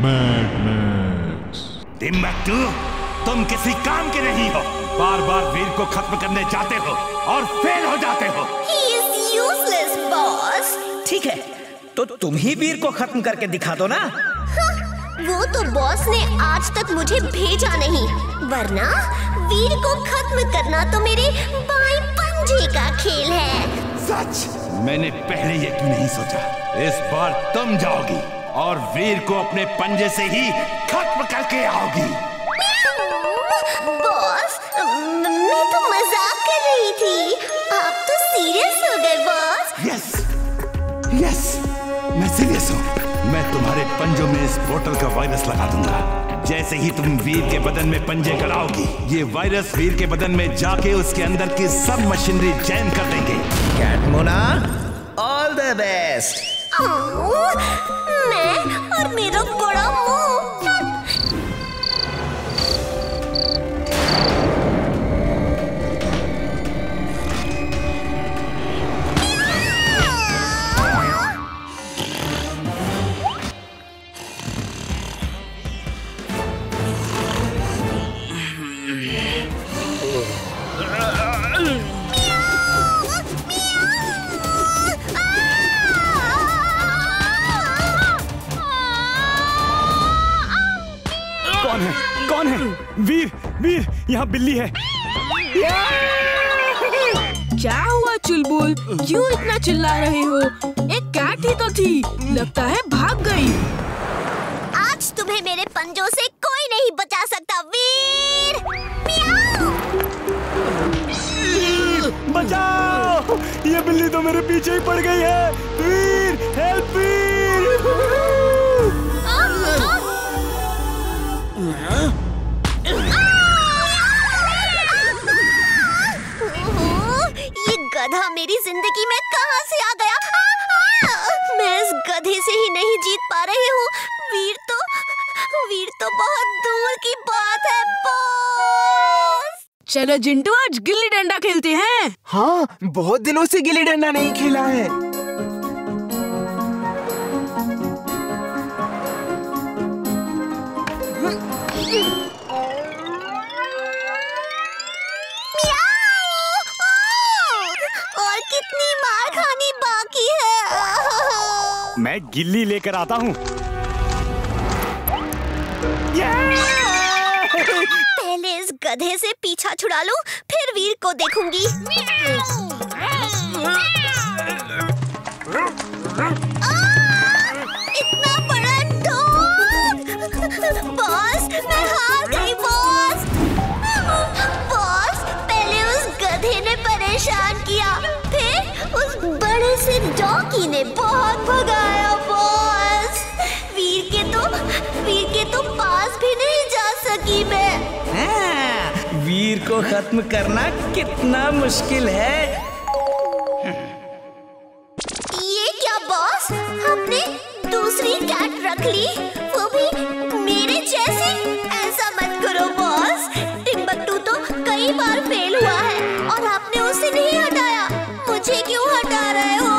Mad max. Timbuktu, तुम किसी काम के नहीं हो। बार बार वीर को खत्म करने जाते हो और फेल हो जाते हो। He is useless, boss. ठीक है, तो तुम ही वीर को खत्म करके दिखा दो ना। वो तो बॉस ने आज तक मुझे भेजा नहीं, वरना वीर को खत्म करना तो मेरे बाएं पंजे का खेल है। सच, मैंने पहले ये क्यों नहीं सोचा। इस बार तुम जाओगी और वीर को अपने पंजे से ही खत्म करके आओगी। बॉस, मैं तो मजाक कर रही थी, आप तो सीरियस हो गए बॉस। यस, यस, मैं सीरियस हूँ। मैं तुम्हारे पंजों में इस बोतल का वायरस लगा दूंगा। जैसे ही तुम वीर के बदन में पंजे गड़ाओगी, ये वायरस वीर के बदन में जाके उसके अंदर की सब मशीनरी जैम कर देंगे। कैटमोना, ऑल द बेस्ट। मैं और मेरा बड़ा मुंह। कौन है? वीर, वीर, यहाँ बिल्ली है। क्या हुआ चुलबुल? क्यों इतना चिल्ला रहे हो? एक कैट ही तो थी, लगता है भाग गई। आज तुम्हें मेरे पंजों से कोई नहीं बचा सकता वीर। मियाऊ! बचाओ! ये बिल्ली तो मेरे पीछे ही पड़ गई है। वीर, हेल्प वीर! ये गधा मेरी जिंदगी में कहां से आ गया? मैं इस गधे से ही नहीं जीत पा रही हूँ। वीर तो बहुत दूर की बात है बॉस। चलो जिंटू, आज गिल्ली डंडा खेलते हैं। हाँ, बहुत दिनों से गिल्ली डंडा नहीं खेला है। और कितनी मार खानी बाकी है। मैं गिल्ली लेकर आता हूँ। पहले इस गधे से पीछा छुड़ा लूं, फिर वीर को देखूंगी। इतना बड़ा ढोल! बॉस, मैं हार गई बॉस। बॉस, पहले उस गधे ने परेशान किया, फिर उस बड़े से डॉगी ने बहुत भगाया बॉस। वीर के तो पास भी नहीं जा सकी मैं। वीर को खत्म करना कितना मुश्किल है। ये क्या बॉस, हमने दूसरी कैट रख ली, वो भी मेरे जैसी? ऐसा मत करो बॉस। टिम्बकटू तो कई बार फेल हुआ है और आपने उसे नहीं हटाया। मुझे क्यों हटा रहे हो?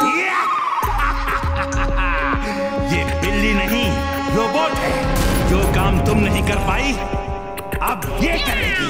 ये बिल्ली नहीं, रोबोट है। जो काम तुम नहीं कर पाई, अब ये करेगी।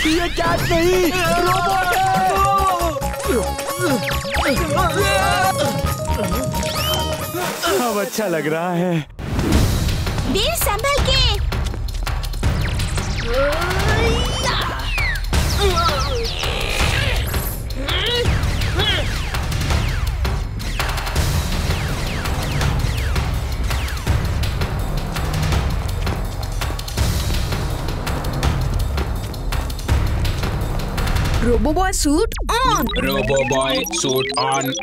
ये कैट नहीं, रोबोट है। अब अच्छा लग रहा है। वीर संभल के। Robo boy suit on. Robo boy suit on.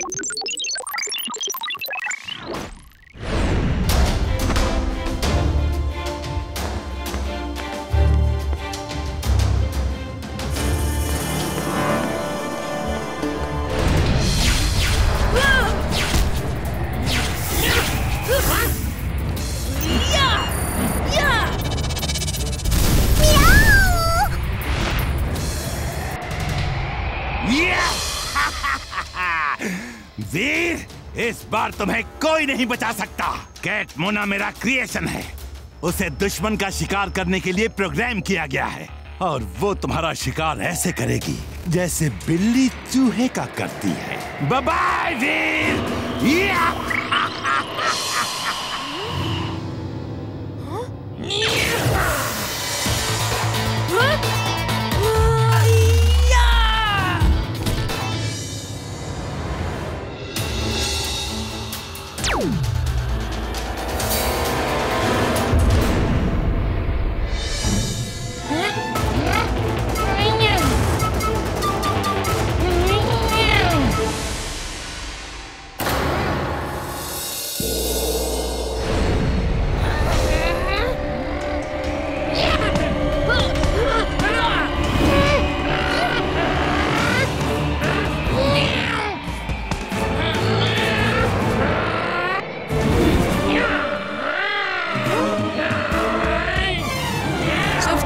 Veer, इस बार तुम्हें कोई नहीं बचा सकता। कैट मोना मेरा क्रिएशन है। उसे दुश्मन का शिकार करने के लिए प्रोग्राम किया गया है और वो तुम्हारा शिकार ऐसे करेगी जैसे बिल्ली चूहे का करती है। बाय बाय वीर।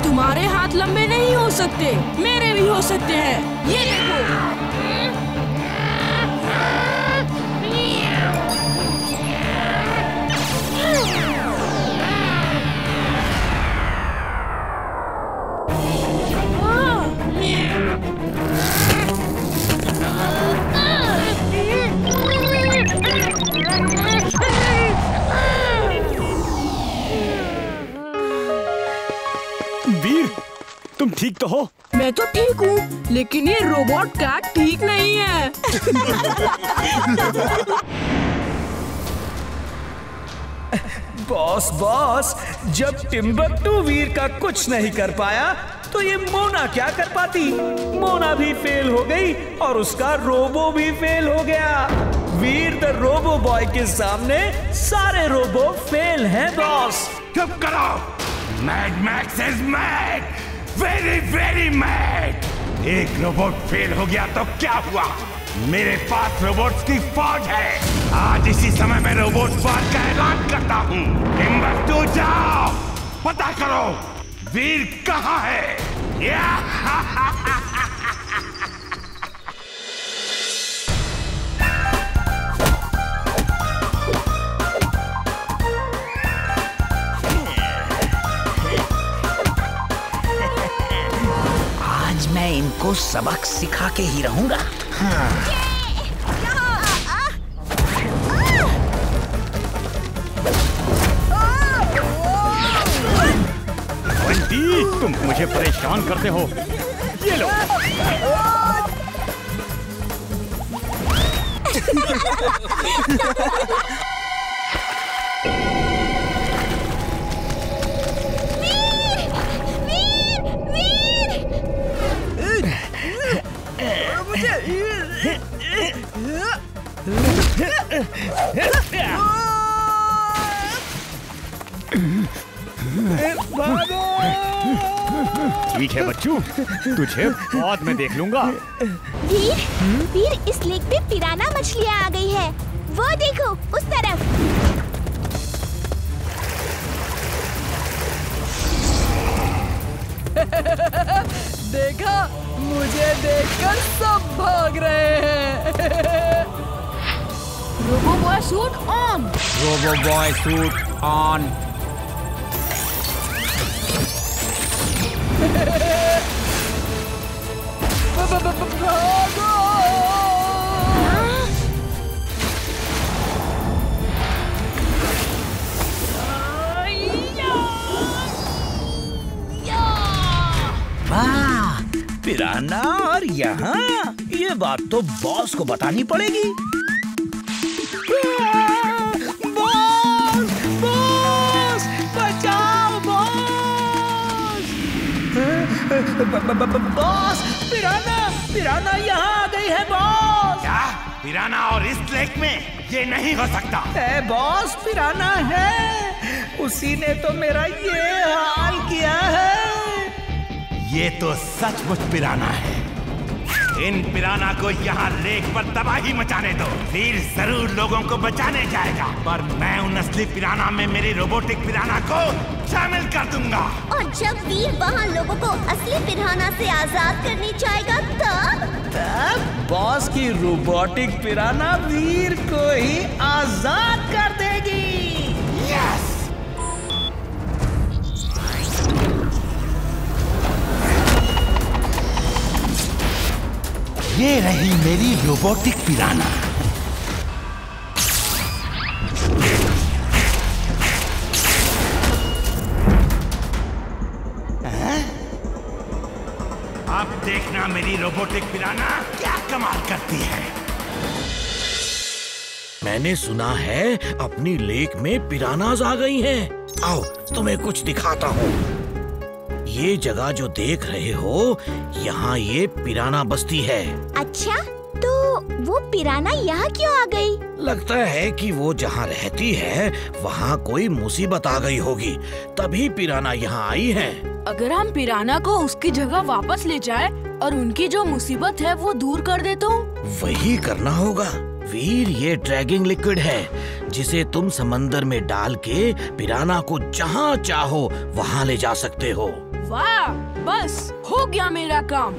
तुम्हारे हाथ लंबे नहीं हो सकते, मेरे भी हो सकते हैं। ये देखो। वीर, तुम ठीक तो हो? मैं तो ठीक हूँ, लेकिन ये रोबोट कैट ठीक नहीं है। बॉस, जब टिम्बक्टू वीर का कुछ नहीं कर पाया तो ये मोना क्या कर पाती? मोना भी फेल हो गई और उसका रोबो भी फेल हो गया। वीर द रोबो बॉय के सामने सारे रोबो फेल हैं बॉस। चुप करो। Mad max is mad, very very mad. एक रोबोट फेल हो गया तो क्या हुआ? मेरे पास रोबोट्स की फौज है। आज इसी समय मैं रोबोट वार का ऐलान करता हूँ। टिम्बक्टू जाओ, पता करो वीर कहाँ है। आज मैं इनको सबक सिखा के ही रहूंगा। बंटी, तुम मुझे परेशान करते हो। ये लो। ठीक है बच्चू, तुझे बाद में देख लूंगा। वीर, इस लेक में पिराना मछलियाँ आ गई है। वो देखो, उस तरफ। देखा, मुझे देखकर सब भाग रहे हैं। Robo boy suit on. Robo boy suit on. वाह, पिराना और यहाँ, ये बात तो बॉस को बतानी पड़ेगी। बॉस, बचाओ बॉस। बॉस, पिराना यहाँ आ गई है बॉस। क्या? पिराना और इस लेक में? ये नहीं हो सकता। है बॉस, पिराना है। उसी ने तो मेरा ये हाल किया है। ये तो सचमुच पिराना है। इन पिराना को यहाँ लेक पर तबाही मचाने दो। वीर जरूर लोगों को बचाने जाएगा, पर मैं उन असली पिराना में मेरी रोबोटिक पिराना को शामिल कर दूंगा। और जब वीर वहाँ लोगों को असली पिराना से आजाद करने जाएगा तब बॉस की रोबोटिक पिराना वीर को ही आजाद कर देगी। यस! ये रही मेरी रोबोटिक पिराना। अब देखना मेरी रोबोटिक पिराना क्या कमाल करती है। मैंने सुना है अपनी लेक में पिरानाज आ गई हैं। आओ तुम्हें कुछ दिखाता हूँ। ये जगह जो देख रहे हो, यहाँ ये पिराना बस्ती है। अच्छा, तो वो पिराना यहाँ क्यों आ गई? लगता है कि वो जहाँ रहती है वहाँ कोई मुसीबत आ गई होगी, तभी पिराना यहाँ आई है। अगर हम पिराना को उसकी जगह वापस ले जाए और उनकी जो मुसीबत है वो दूर कर दे तो? वही करना होगा। वीर, ये ड्रैगिंग लिक्विड है जिसे तुम समंदर में डाल के पिराना को जहाँ चाहो वहाँ ले जा सकते हो। वाह, बस हो गया मेरा काम।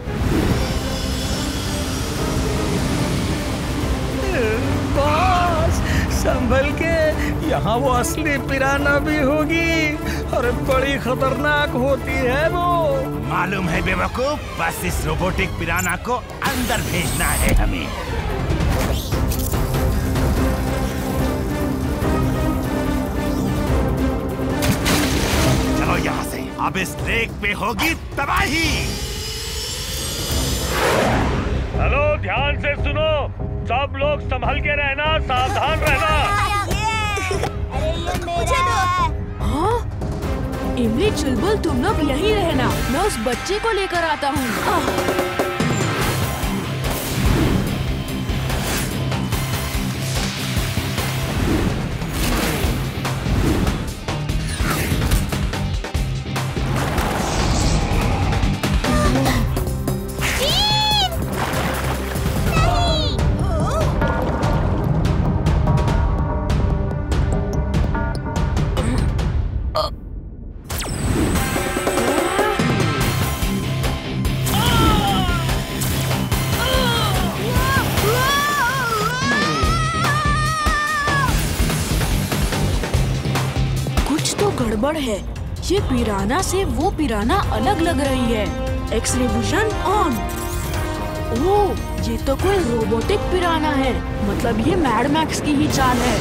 बॉस संभल के, यहाँ वो असली पिराना भी होगी और बड़ी खतरनाक होती है वो। मालूम है बेवकूफ, बस इस रोबोटिक पिराना को अंदर भेजना है हमें। चलो यहाँ से, अब इस लेक पे होगी तबाही। हेलो, ध्यान से सुनो, सब लोग संभल के रहना, सावधान रहना। हाँ? इमली, चुलबुल, तुम लोग यहीं रहना, मैं उस बच्चे को लेकर आता हूँ। गड़बड़ है, ये पिराना से वो पिराना अलग लग रही है। X-ray vision on. ओह, ये तो कोई रोबोटिक पिराना है, मतलब ये मैड मैक्स की ही चाल है।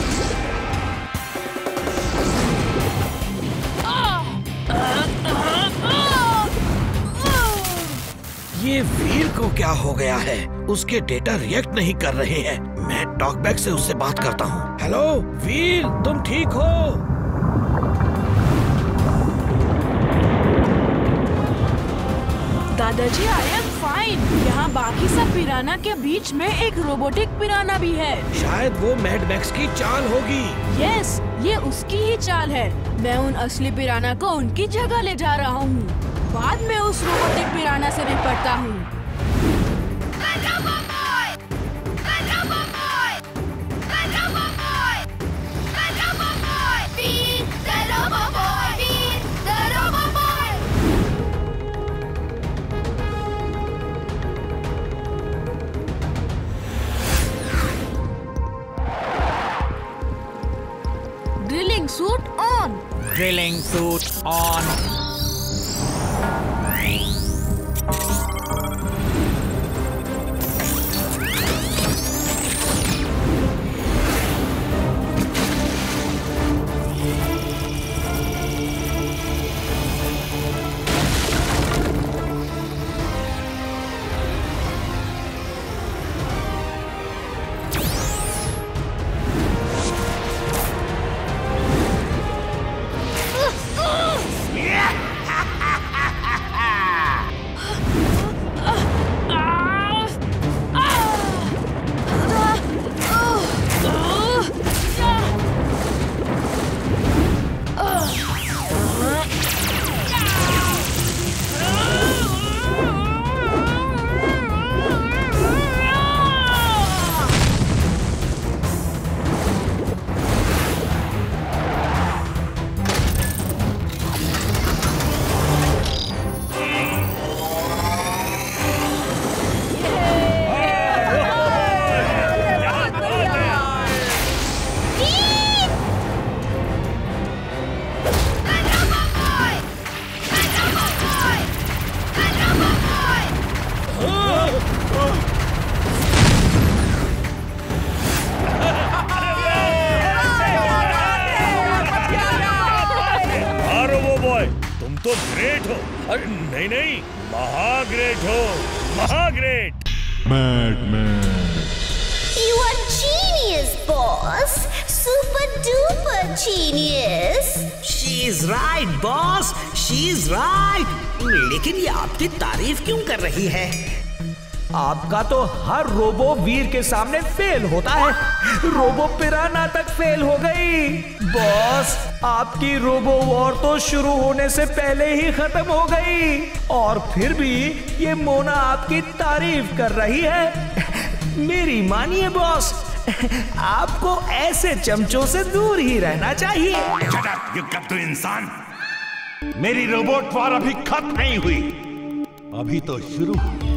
ये वीर को क्या हो गया है? उसके डेटा रिएक्ट नहीं कर रहे हैं। मैं टॉकबैक से उससे बात करता हूँ। हेलो वीर, तुम ठीक हो? दादाजी, आई एम फाइन। यहाँ बाकी सब पिराना के बीच में एक रोबोटिक पिराना भी है। शायद वो मैड मैक्स की चाल होगी। यस, ये उसकी ही चाल है। मैं उन असली पिराना को उनकी जगह ले जा रहा हूँ। बाद में उस रोबोटिक पिराना से निपटता हूँ। Drilling suit on. Drilling suit on. अरे नहीं नहीं, महाग्रेट हो, महाग्रेट। You are genius, boss. Super duper genius. She's right, boss. She's right. लेकिन ये आपकी तारीफ क्यों कर रही है? आपका तो हर रोबो वीर के सामने फेल होता है। रोबो पिराना तक फेल हो गई। बॉस, आपकी रोबो वॉर तो शुरू होने से पहले ही खत्म हो गई और फिर भी ये मोना आपकी तारीफ कर रही है। मेरी मानिए बॉस, आपको ऐसे चमचों से दूर ही रहना चाहिए। Shut up, you गद्दू इंसान। मेरी रोबोट वॉर अभी खत्म नहीं हुई, अभी तो शुरू हुई।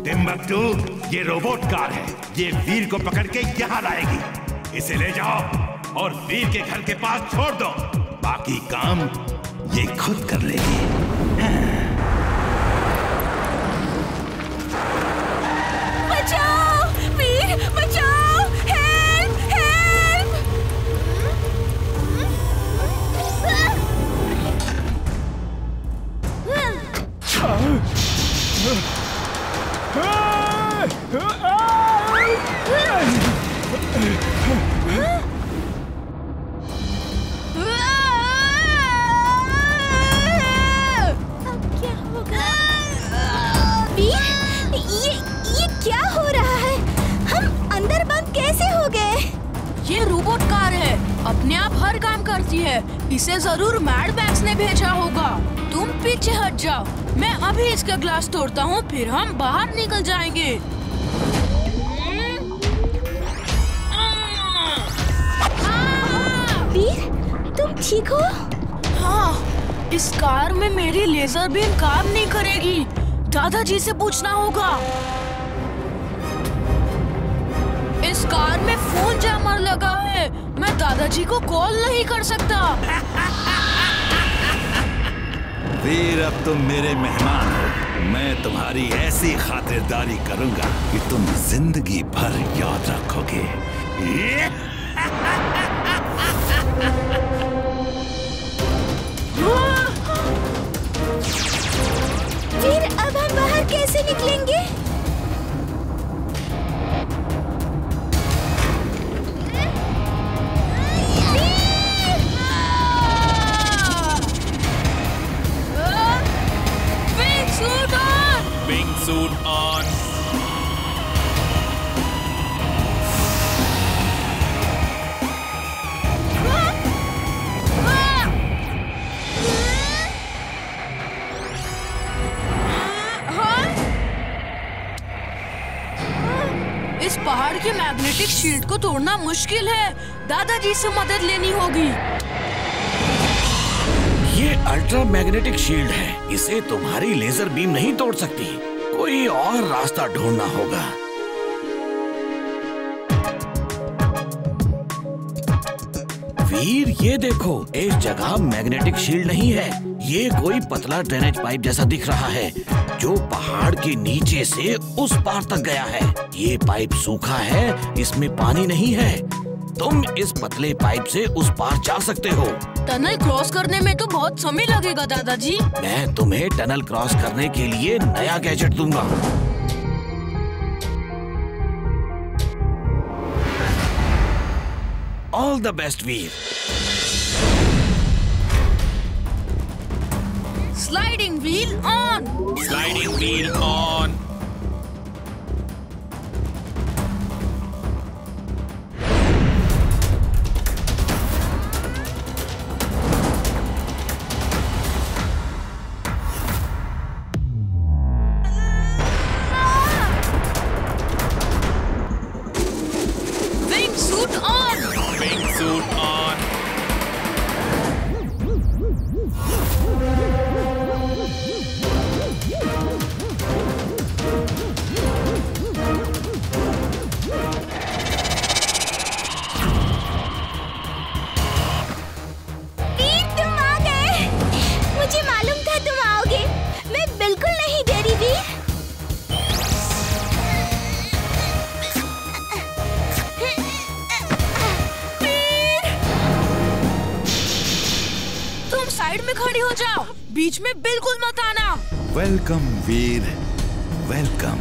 टिम्बक्टू, ये रोबोट कार है। ये वीर को पकड़ के यहाँ लाएगी। इसे ले जाओ और वीर के घर के पास छोड़ दो। बाकी काम ये खुद कर लेगी। बचाओ वीर, बचाओ, हेल्प हेल्प। ये क्या हो रहा है? हम अंदर बंद कैसे हो गए? ये रोबोट कार है, अपने आप हर काम करती है। इसे जरूर मैड मैक्स ने भेजा होगा। तुम पीछे हट जाओ, मैं अभी इसका ग्लास तोड़ता हूँ, फिर हम बाहर निकल जाएंगे। वीर, तुम ठीक हो? हाँ, इस कार में मेरी लेजर बीम काम नहीं करेगी। दादाजी से पूछना होगा। इस कार में फोन जैमर लगा है, मैं दादाजी को कॉल नहीं कर सकता। वीर, अब तुम मेरे मेहमान हो। मैं तुम्हारी ऐसी खातिरदारी करूंगा कि तुम जिंदगी भर याद रखोगे। वीर, अब हम बाहर कैसे निकलेंगे? Wing suit on. इस पहाड़ के मैग्नेटिक शील्ड को तोड़ना मुश्किल है। दादाजी से मदद लेनी होगी। ये अल्ट्रा मैग्नेटिक शील्ड है, इसे तुम्हारी लेजर बीम नहीं तोड़ सकती। कोई और रास्ता ढूंढना होगा। वीर, ये देखो, इस जगह मैग्नेटिक शील्ड नहीं है। ये कोई पतला ड्रेनेज पाइप जैसा दिख रहा है जो पहाड़ के नीचे से उस पार तक गया है। ये पाइप सूखा है, इसमें पानी नहीं है। तुम इस पतले पाइप से उस पार जा सकते हो। टनल क्रॉस करने में तो बहुत समय लगेगा दादाजी। मैं तुम्हें टनल क्रॉस करने के लिए नया गैजेट दूंगा। All the best Veer. Sliding wheel on. Sliding wheel on. Wing suit on. Wing suit on. Side में खड़ी हो जाओ, बीच में बिल्कुल मत आना। वेलकम वीर, वेलकम।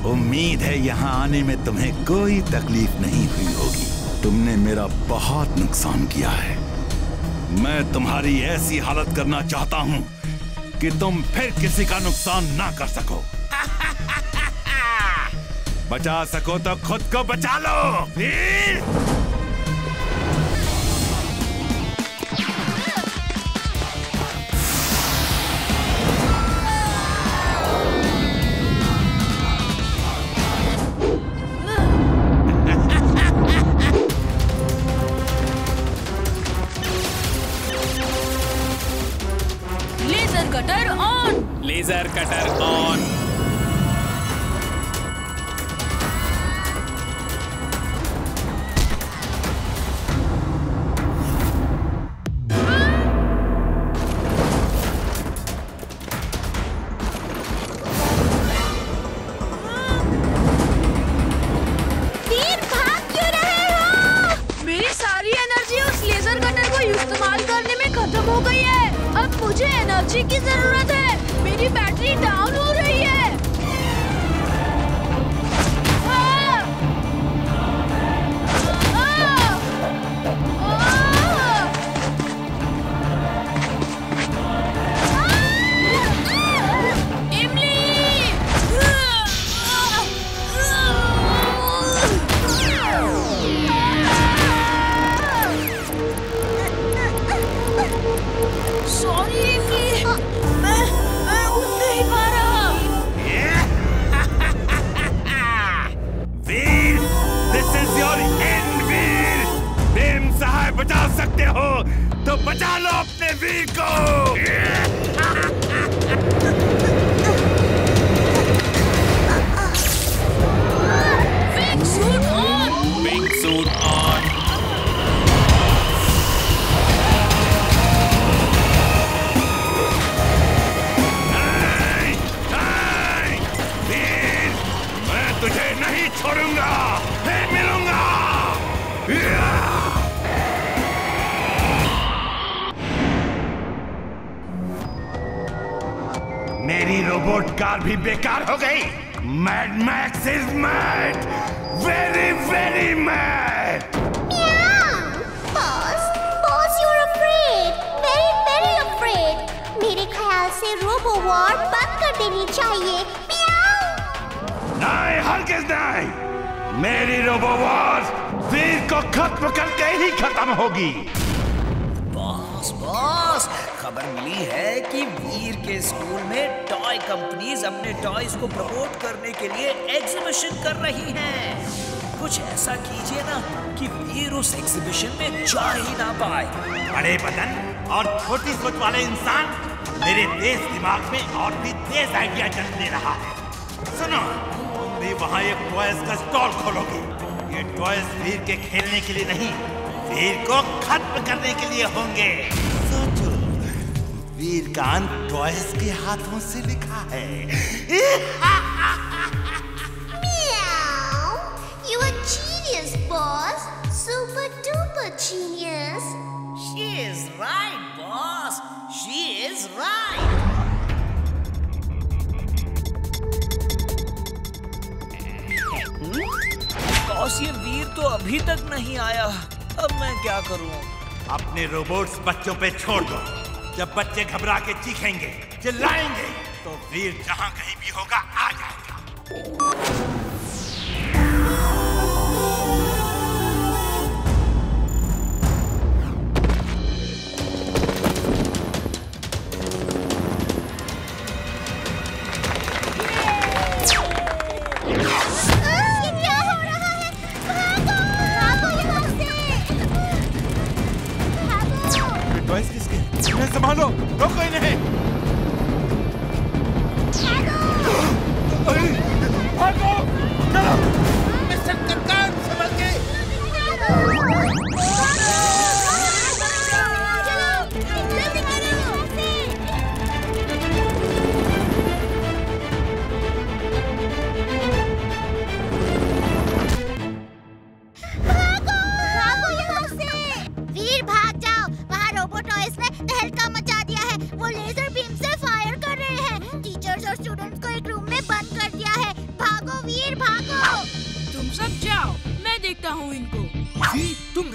उम्मीद है यहाँ आने में तुम्हें कोई तकलीफ नहीं हुई होगी। तुमने मेरा बहुत नुकसान किया है। मैं तुम्हारी ऐसी हालत करना चाहता हूँ कि तुम फिर किसी का नुकसान ना कर सको। बचा सको तो खुद को बचा लो Veer. Laser cutter on. Laser cutter on. Veer भाग क्यों रहे हो? मेरी सारी एनर्जी उस लेजर कटर को इस्तेमाल करने में खत्म हो गई है। अब मुझे एनर्जी की जरूरत है। मेरी बैटरी डाउन हो रही है। सॉरी इमली, मैं उठ नहीं पा रहा। वीर, this is your end, वीर। भीम साहब बचा सकते हो तो बचा लो अपने वीर को। Wing suit on. Wing suit on. Veer, मैं तुझे नहीं छोड़ूंगा, फिर मिलूंगा। मेरी रोबोट कार भी बेकार हो गई। Mad max is mad, very very mad. Boss, boss you're afraid, very afraid। मेरे ख्याल से रोबो वॉर बंद कर देनी चाहिए। नहीं, हरगिज़ नहीं। मेरी रोबो वॉर वीर को खत्म करके ही खत्म होगी। बॉस बॉस, खबर मिली है कि वीर के स्कूल में टॉय कंपनीज अपने टॉयज को प्रमोट करने के लिए एग्जीबिशन कर रही हैं। कुछ ऐसा कीजिए ना कि वीर उस एग्जीबिशन में जा ही ना पाए। बड़े बदन और छोटी सोच वाले इंसान मेरे तेज दिमाग में और भी तेज आइडिया जन्म दे रहा है। सुनो, तुम भी वहाँ एक टॉयज का स्टॉल खोलोगे। ये टॉयज वीर के खेलने के लिए नहीं, वीर को खत्म करने के लिए होंगे। सोचो, वीर का अंत टॉयज के हाथों से लिखा है। You are genius, boss. Super duper genius. She is right, boss. She is right. Boss, ये वीर तो अभी तक नहीं आया। अब मैं क्या करूं? अपने रोबोट्स बच्चों पे छोड़ दो। जब बच्चे घबरा के चीखेंगे, चिल्लाएंगे, तो वीर जहां कहीं भी होगा आ जाएगा। ये क्या हो रहा है? भागो! भागो यहाँ से! भागो! टॉयज किसके? मैं संभालो, रोको इन्हें। भागो! चलो! मिस्टर कक्कड़, संभल के! जल्दी करो! भागो यहाँ से! वीर भाग जाओ! वहाँ रोबो टॉयज ने तहलका मचा दिया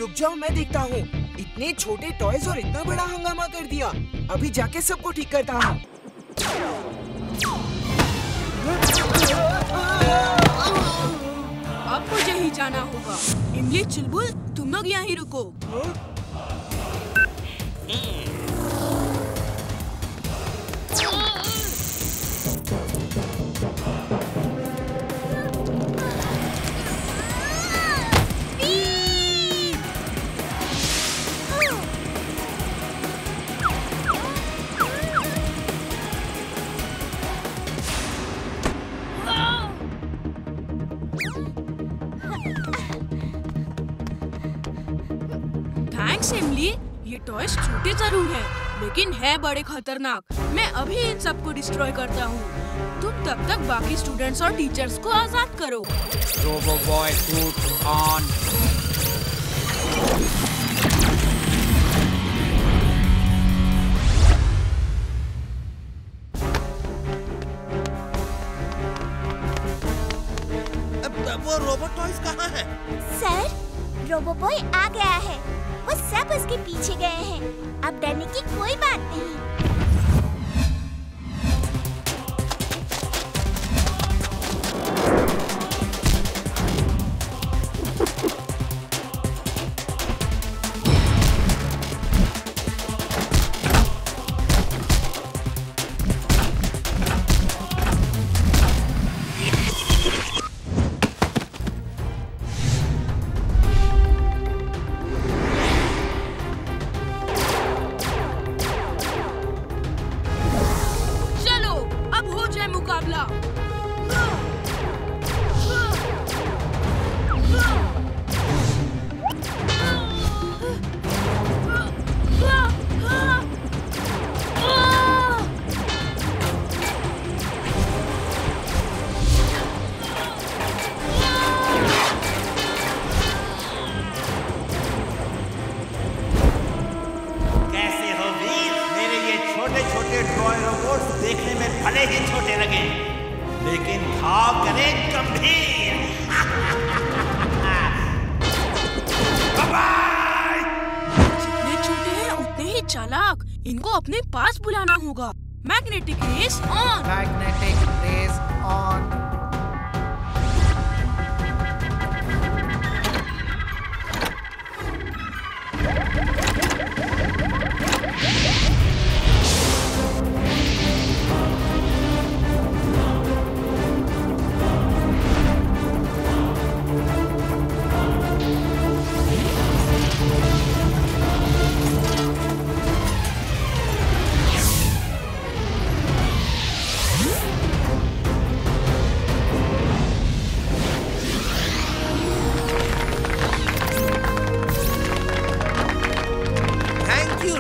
रुक जाओ, मैं देखता हूँ। इतने छोटे टॉयज और इतना बड़ा हंगामा कर दिया। अभी जाके सबको ठीक करता हूँ। अब मुझे ही जाना होगा। इमली, चुलबुल, तुम लोग यहाँ ही रुको। थैंक्स इमली, ये टॉयज छोटे जरूर हैं, लेकिन है बड़े खतरनाक। मैं अभी इन सबको डिस्ट्रॉय करता हूँ। तुम तब तक बाकी स्टूडेंट्स और टीचर्स को आजाद करो। Robo boy suit on. वो रोबोट टॉयज कहाँ है? सर, रोबो बॉय आ गया है। वो सब उसके पीछे गए हैं। अब डरने की कोई बात नहीं। देखने में भले ही छोटे लगे, लेकिन घाव करें गंभीर। जितने छोटे हैं उतने ही चालाक। इनको अपने पास बुलाना होगा। Magnetic race on. Magnetic race on.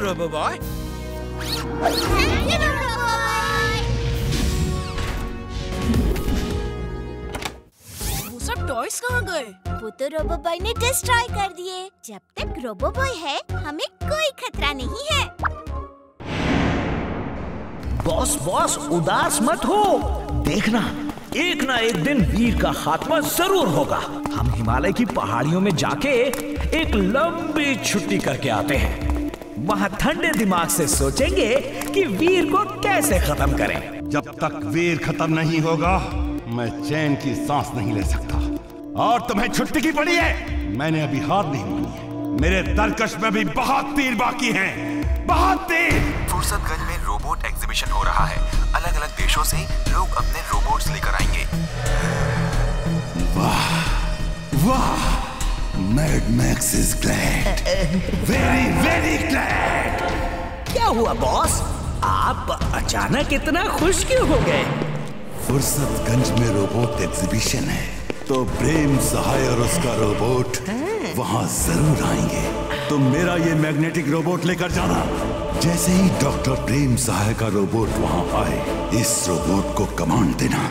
Robo boy. वो सब टॉयज कहाँ गए? वो तो रोबो बॉय ने डिस्ट्रॉय कर दिए। जब तक रोबो बॉय है, हमें कोई खतरा नहीं है। बॉस बॉस उदास मत हो। देखना, एक ना एक दिन वीर का खात्मा जरूर होगा। हम हिमालय की पहाड़ियों में जाके एक लंबी छुट्टी करके आते हैं। वहाँ ठंडे दिमाग से सोचेंगे कि वीर को कैसे खत्म करें। जब तक वीर खत्म नहीं होगा, मैं चैन की सांस नहीं ले सकता। और तुम्हें छुट्टी की पड़ी है। मैंने अभी हार नहीं मानी है। मेरे तरकश में भी बहुत तीर बाकी हैं, बहुत तीर। फुर्सतगंज में रोबोट एग्जीबिशन हो रहा है। अलग अलग देशों से लोग अपने रोबोट्स लेकर आएंगे। वाह वाह, Mad Max is glad, very very glad। क्या हुआ बॉस, आप अचानक इतना खुश क्यों हो गए? फुर्सतगंज में रोबोट एग्जीबिशन है, तो प्रेम सहाय और उसका रोबोट वहाँ जरूर आएंगे। तो मेरा ये मैग्नेटिक रोबोट लेकर जाना। जैसे ही डॉक्टर प्रेम सहाय का रोबोट वहाँ आए, इस रोबोट को कमांड देना।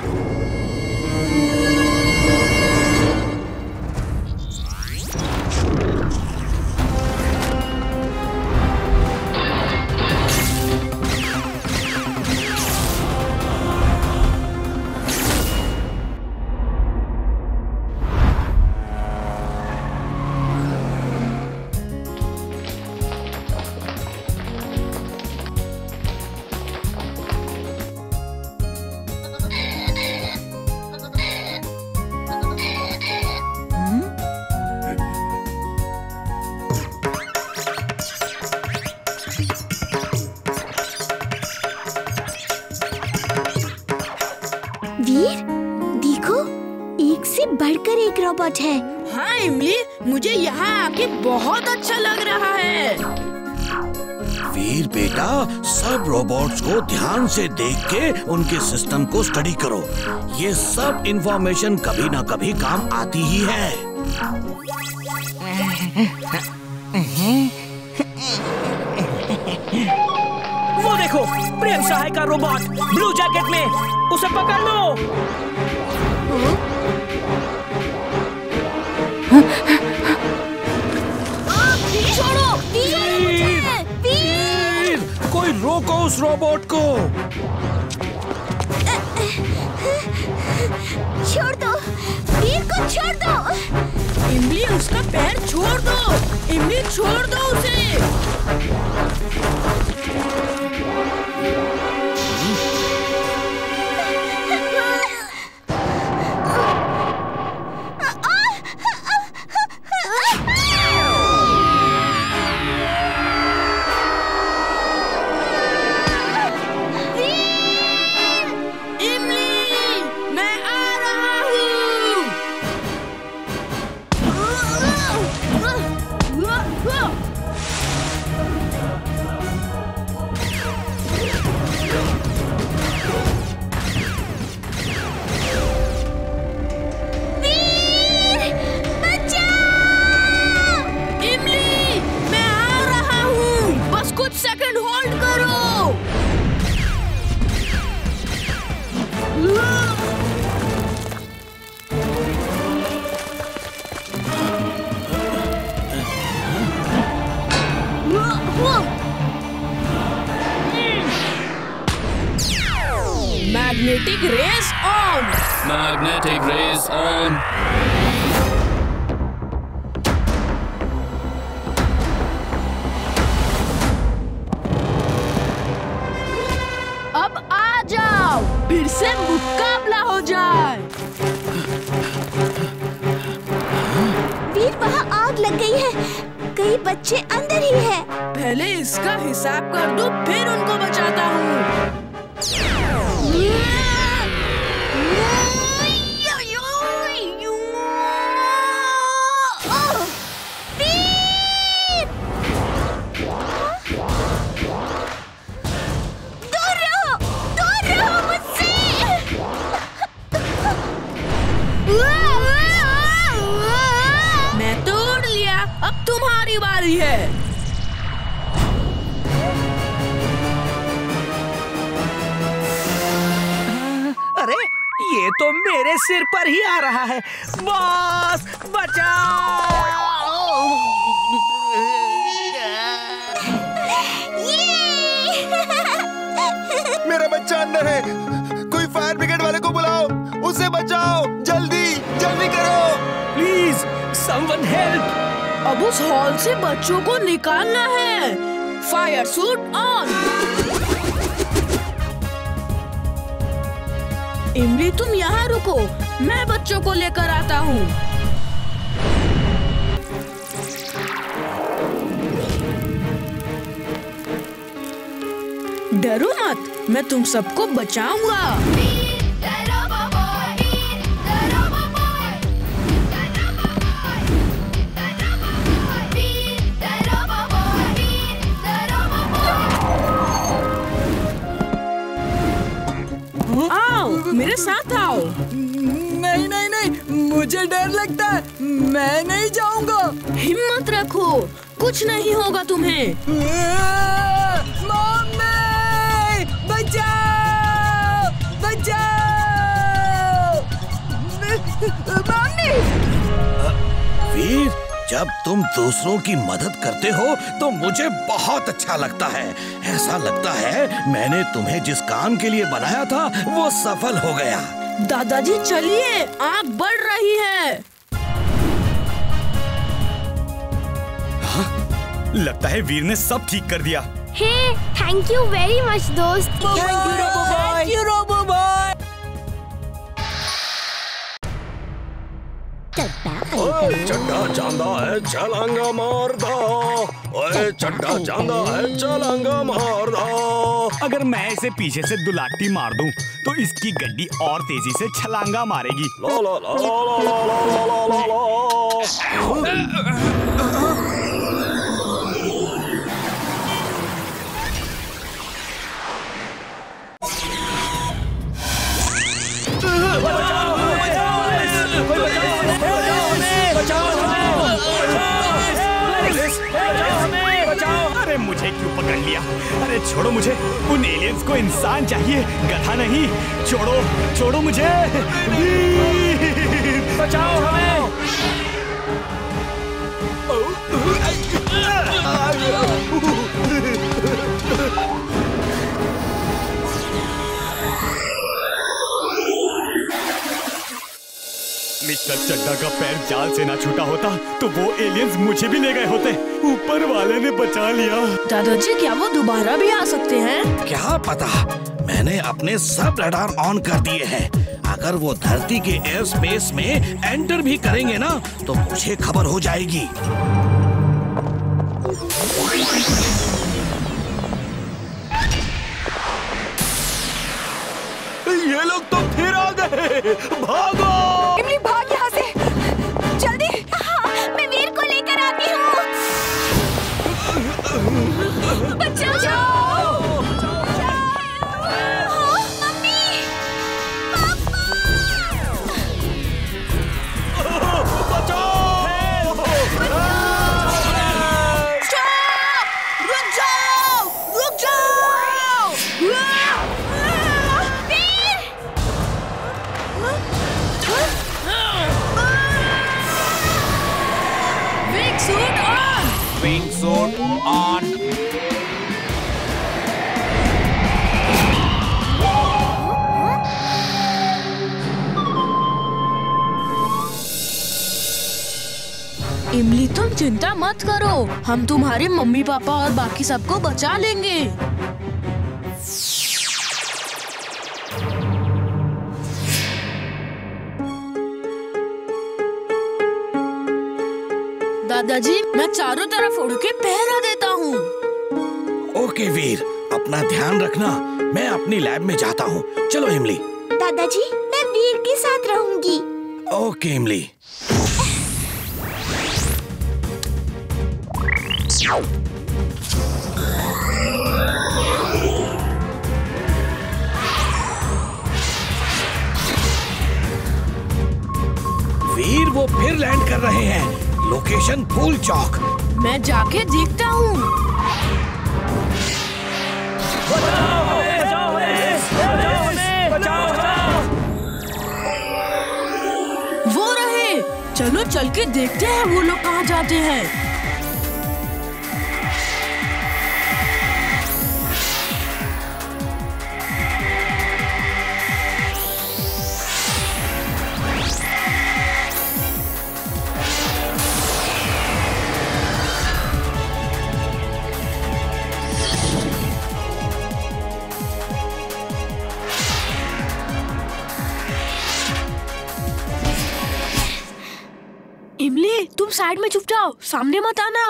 रोबोट है। हाँ इमली, मुझे यहाँ आके बहुत अच्छा लग रहा है। वीर बेटा, सब रोबोट्स को ध्यान से देख के उनके सिस्टम को स्टडी करो। ये सब इंफॉर्मेशन कभी ना कभी काम आती ही है। वो देखो, प्रेम सहाय का रोबोट ब्लू जैकेट में, उसे पकड़ लो। छोड़ो, वीर! कोई रोको उस रोबोट को। छोड़ दो, वीर को छोड़ दो। इमली उसका पैर छोड़ दो। इमली छोड़ दो उसे। Magnetic rays on! Magnetic rays on! अब आ जाओ, फिर से मुकाबला हो जाए। वीर, वहाँ आग लग गई है। कई बच्चे अंदर ही है। पहले इसका हिसाब कर दूं, फिर उनको बचाता हूँ। मैं तोड़ लिया, अब तुम्हारी बारी है। अरे, ये तो मेरे सिर पर ही आ रहा है। बॉस, बचाओ! मेरा बच्चा अंदर है। कोई फायर ब्रिगेड वाले को बुलाओ, उसे बचाओ। जल्दी जल्दी करो, प्लीज समवन हेल्प। अब उस हॉल से बच्चों को निकालना है। Fire suit on. इमली, तुम यहाँ रुको, मैं बच्चों को लेकर आता हूँ। डरो मत, मैं तुम सबको बचाऊंगा। आओ, मेरे साथ आओ। नहीं नहीं नहीं, मुझे डर लगता है, मैं नहीं जाऊंगा। हिम्मत रखो, कुछ नहीं होगा तुम्हें। मम्मी, बचाओ बचाओ। मम्मी! वीर, जब तुम दूसरों की मदद करते हो तो मुझे बहुत अच्छा लगता है। ऐसा लगता है मैंने तुम्हें जिस काम के लिए बनाया था वो सफल हो गया। दादाजी चलिए, आग बढ़ रही है। हाँ? लगता है वीर ने सब ठीक कर दिया। Hey, thank you very much दोस्त। Thank you robo boy. चड्डा चांदा है, छलांगा मारदा। ओए है, चड्डा चांदा है, चलांगा मार दो। अगर मैं इसे पीछे से दुलाटी मार दूं, तो इसकी गड्डी और तेजी से छलांगा मारेगी। ला ला ला ला ला ला ला ला ला। अरे मुझे क्यों पकड़ लिया? अरे छोड़ो मुझे, उन एलियंस को इंसान चाहिए, गधा नहीं। छोड़ो छोड़ो मुझे, बचाओ हमें। मिस्टर चड्डा का पैर जाल से ना छूटा होता तो वो एलियंस मुझे भी ले गए होते। ऊपर वाले ने बचा लिया। दादाजी, क्या वो दोबारा भी आ सकते हैं? क्या पता, मैंने अपने सब रडार ऑन कर दिए हैं। अगर वो धरती के एयर स्पेस में एंटर भी करेंगे ना, तो मुझे खबर हो जाएगी। ये लोग तो फिर आ गए, भागो! इमली भाग यहाँ से, जल्दी! हाँ, मैं वीर को लेकर आती हूँ। बचाओ! मम्मी! बचाओ! स्टॉप! रुक जाओ! रुक जाओ! Wing suit on. इमली, तुम चिंता मत करो, हम तुम्हारे मम्मी पापा और बाकी सबको बचा लेंगे। दादाजी, मैं चारों तरफ उड़ के पहरा देता हूँ। ओके वीर, अपना ध्यान रखना। मैं अपनी लैब में जाता हूँ। चलो इमली। दादाजी, मैं वीर के साथ रहूंगी। ओके इमली। वीर, वो फिर लैंड कर रहे हैं। लोकेशन फूल चौक। मैं जाके देखता हूँ। वो रहे, चलो चल के देखते हैं वो लोग कहाँ जाते हैं। इमली, तुम साइड में छुप जाओ, सामने मत आना।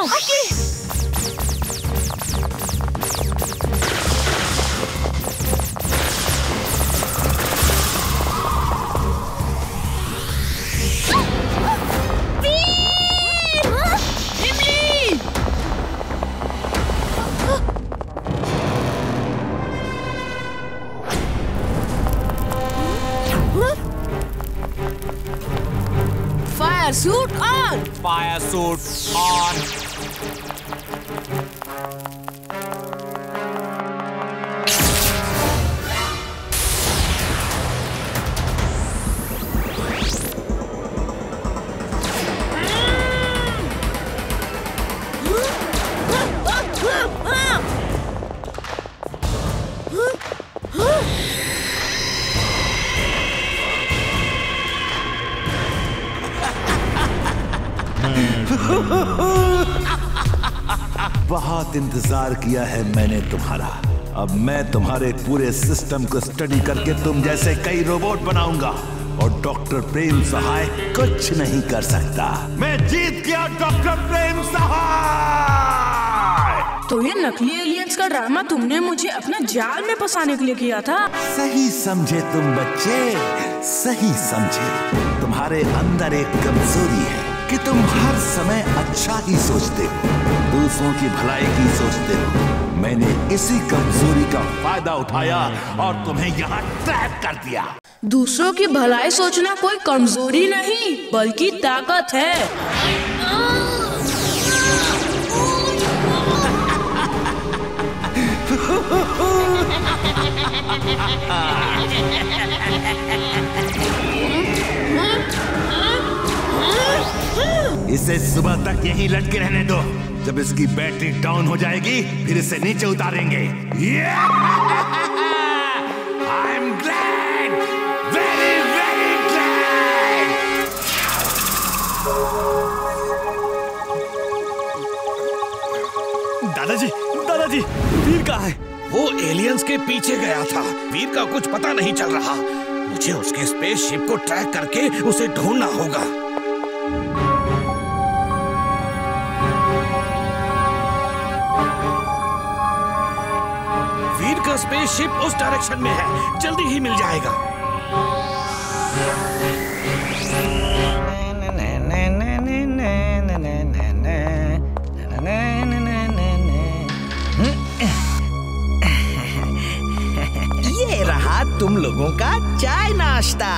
Fire suit on! Fire suit on! बहुत इंतजार किया है मैंने तुम्हारा। अब मैं तुम्हारे पूरे सिस्टम को स्टडी करके तुम जैसे कई रोबोट बनाऊंगा और डॉक्टर प्रेम सहाय कुछ नहीं कर सकता। मैं जीत गया डॉक्टर प्रेम सहाय। तो ये नकली एलियंस का ड्रामा तुमने मुझे अपने जाल में फंसाने के लिए किया था। सही समझे तुम बच्चे, सही समझे। तुम्हारे अंदर एक कमजोरी है कि तुम हर समय अच्छा ही सोचते हो, दूसरों की भलाई की सोचते हो। मैंने इसी कमजोरी का फायदा उठाया और तुम्हें यहाँ ट्रैप कर दिया। दूसरों की भलाई सोचना कोई कमजोरी नहीं बल्कि ताकत है। इसे सुबह तक यहीं लटके रहने दो। जब इसकी बैटरी डाउन हो जाएगी फिर इसे नीचे उतारेंगे। I am glad, very very glad. दादाजी, दादाजी, वीर कहाँ है? वो एलियंस के पीछे गया था। वीर का कुछ पता नहीं चल रहा। मुझे उसके स्पेसशिप को ट्रैक करके उसे ढूंढना होगा। वीर का स्पेसशिप उस डायरेक्शन में है, जल्दी ही मिल जाएगा। ये रहा तुम लोगों का चाय नाश्ता।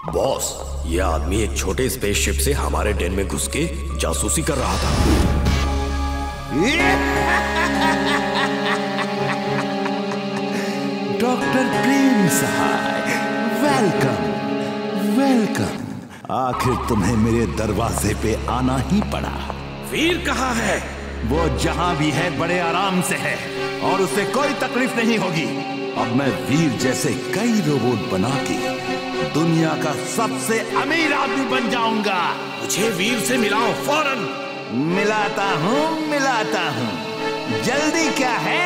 बॉस, ये आदमी एक छोटे स्पेसशिप से हमारे डेन में घुस के जासूसी कर रहा था। डॉक्टर प्रेम सहाय, वेलकम वेलकम। आखिर तुम्हें मेरे दरवाजे पे आना ही पड़ा। वीर कहाँ है? वो जहाँ भी है बड़े आराम से है और उसे कोई तकलीफ नहीं होगी। अब मैं वीर जैसे कई रोबोट बना के दुनिया का सबसे अमीर आदमी बन जाऊंगा। मुझे वीर से मिलाओ फौरन। मिलाता हूँ। जल्दी क्या है?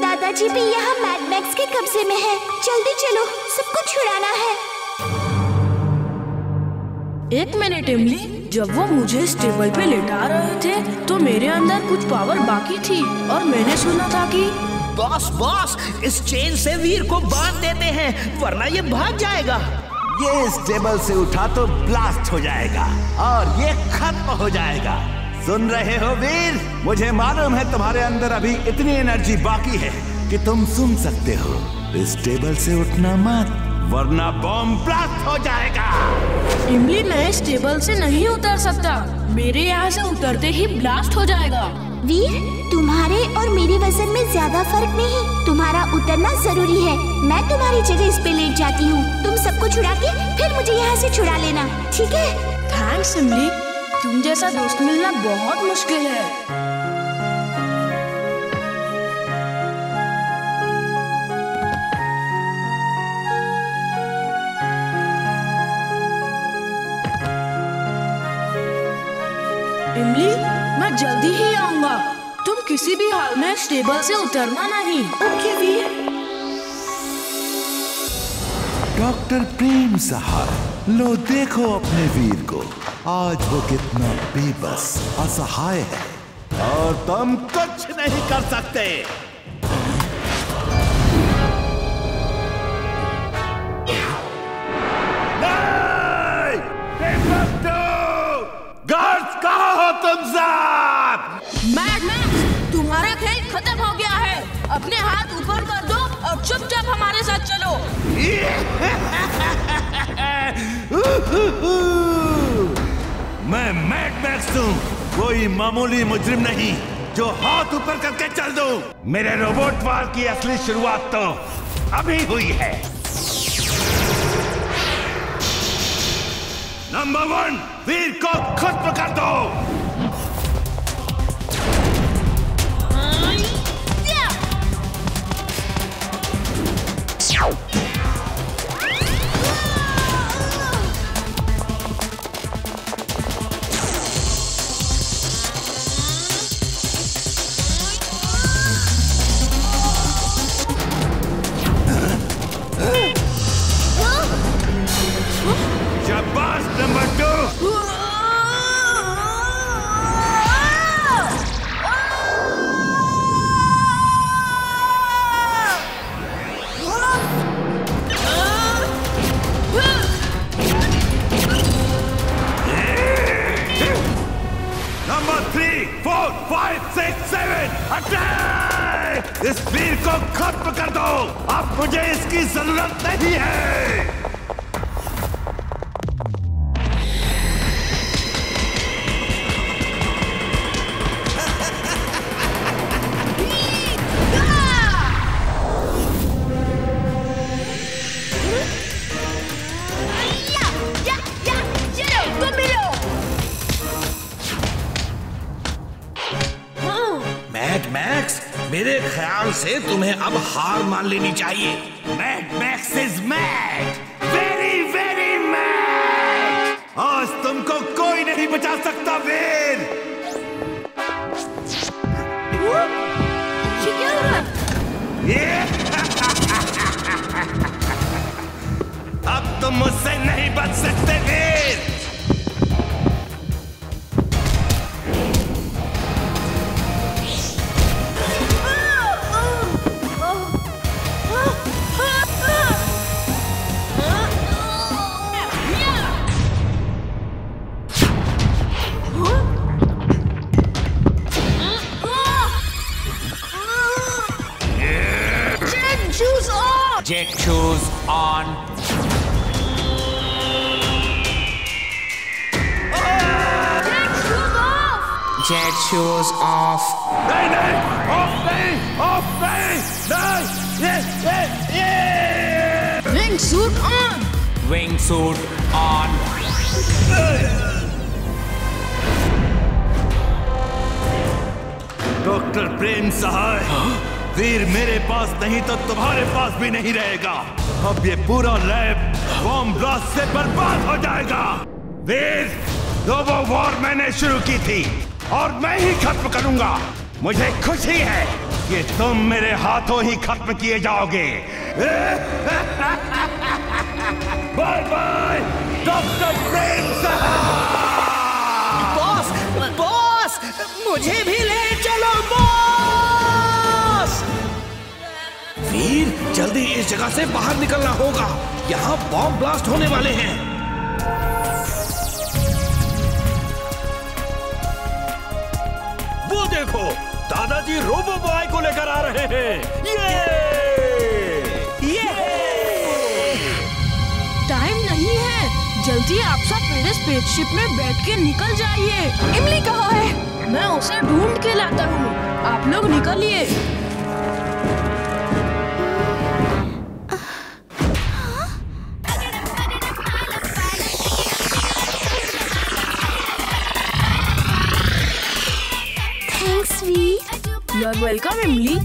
दादाजी भी यहाँ मैड मैक्स के कब्जे में है। जल्दी चलो, सबको छुड़ाना है। एक मिनट इमली, जब वो मुझे स्टेबल पे लेटा रहे थे तो मेरे अंदर कुछ पावर बाकी थी और मैंने सुना था कि बॉस, इस चेन से वीर को बांध देते हैं वरना ये भाग जाएगा। ये इस टेबल से उठा तो ब्लास्ट हो जाएगा और ये खत्म हो जाएगा। सुन रहे हो वीर? मुझे मालूम है तुम्हारे अंदर अभी इतनी एनर्जी बाकी है कि तुम सुन सकते हो। इस टेबल से उठना मत वरना बॉम्ब ब्लास्ट हो जाएगा। इमली, मैं इस टेबल से नहीं उतर सकता। मेरे यहाँ से उतरते ही ब्लास्ट हो जाएगा। वीर, तुम्हारे और मेरे वजन में ज्यादा फर्क नहीं। तुम्हारा उतरना जरूरी है। मैं तुम्हारी जगह इस पे लेट जाती हूँ। तुम सबको छुड़ा के फिर मुझे यहाँ से छुड़ा लेना, ठीक है? थैंक्स इमली, तुम जैसा दोस्त मिलना बहुत मुश्किल है। इमली, मैं जल्दी ही आऊंगा। तुम किसी भी हाल में इस टेबल से उतरना नहीं। ओके वीर। डॉक्टर प्रेम सहाय, लो देखो अपने वीर को। आज वो कितना बेबस, असहाय है और तुम कुछ नहीं कर सकते। गार्ड्स, कहाँ हो तुम सब? मैड मैक्स, तुम्हारा खेल खत्म हो गया है। अपने हाथ ऊपर कर दो और चुपचाप हमारे साथ चलो। मैं मैड मैक्स हूँ, कोई मामूली मुजरिम नहीं जो हाथ ऊपर करके चल दूं। मेरे रोबोट वार की असली शुरुआत तो अभी हुई है। नंबर 1, वीर को खत्म कर दो। शाबाश नंबर 2। Number 3, 4, 5, 6, 7 attack! इस वीर को खत्म कर दो, अब मुझे इसकी जरूरत नहीं है। मैड मैक्स, मेरे ख्याल से तुम्हें अब हार मान लेनी चाहिए। Mad max is mad, very very mad. आज तुमको कोई नहीं बचा सकता वीर। ये क्या हो रहा है? अब तुम मुझसे नहीं बच सकते वीर। Jet shoes on. Jet shoes off. नहीं नहीं, ऑफ नहीं, ऑफ नहीं, नहीं, ये। Wing suit on. Wing suit on. Doctor Prem Sahay, Veer मेरे पास नहीं तो तुम्हारे पास भी नहीं रहेगा। अब ये पूरा लैब बॉम्ब ब्लास्ट से बर्बाद हो जाएगा। वीर, रोबो वॉर मैंने शुरू की थी और मैं ही खत्म करूंगा। मुझे खुशी है कि तुम मेरे हाथों ही खत्म किए जाओगे। Bye bye doctor Prem Sahay. Boss, boss, मुझे भी ले चलो बॉस। वीर, जल्दी इस जगह से बाहर निकलना होगा, यहाँ बॉम्ब ब्लास्ट होने वाले हैं। वो देखो, दादाजी रोबो बॉय को लेकर आ रहे हैं। ये टाइम नहीं है, जल्दी आप सब मेरे स्पेसशिप में बैठ के निकल जाइए। इमली कहाँ है? मैं उसे ढूंढ के लाता हूँ, आप लोग निकलिए। Thanks Veer. You are welcome इमली।